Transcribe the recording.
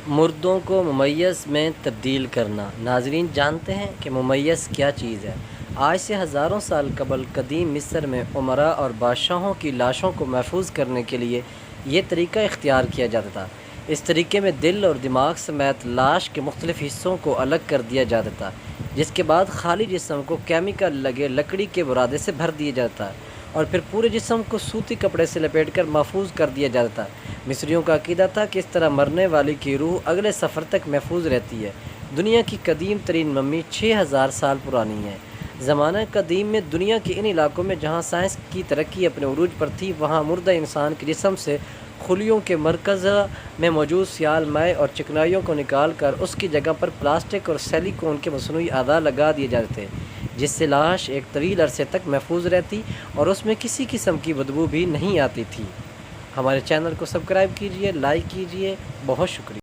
مردوں کو ممیز میں تبدیل کرنا۔ ناظرین جانتے ہیں کہ ممیز کیا چیز ہے؟ آج سے ہزاروں سال قبل قدیم مصر میں امراء اور بادشاہوں کی لاشوں کو محفوظ کرنے کے لیے یہ طریقہ اختیار کیا جاتا تھا۔ اس طریقے میں دل اور دماغ سمیت لاش کے مختلف حصوں کو الگ کر دیا جاتا تھا، جس کے بعد خالی جسم کو کیمیکل لگے لکڑی کے برادے سے بھر دیا جاتا اور پھر پورے جسم کو سوتی کپڑے سے لپیٹ کر محفوظ کر دیا جاتا تھا۔ مصریوں کا عقیدہ تھا کہ اس طرح مرنے والی کی روح اگلے سفر تک محفوظ رہتی ہے۔ دنیا کی قدیم ترین ممی 6000 سال پرانی ہے۔ زمانہ قدیم میں دنیا کے ان علاقوں میں جہاں سائنس کی ترقی اپنے عروج پر تھی، وہاں مردہ انسان کے جسم سے خلیوں کے مرکز میں موجود سیال مائع اور چکنائیوں کو نکال کر اس کی جگہ پر پلاسٹک اور سلیکون کے مصنوعی اعضاء لگا دیے جاتے تھے، جس سے لاش ایک طویل عرصے تک محفوظ رہتی اور اس میں کسی قسم کی بدبو بھی نہیں آتی تھی۔ ہمارے چینل کو سبسکرائب کیجیے، لائک کیجیے۔ بہت شکریہ۔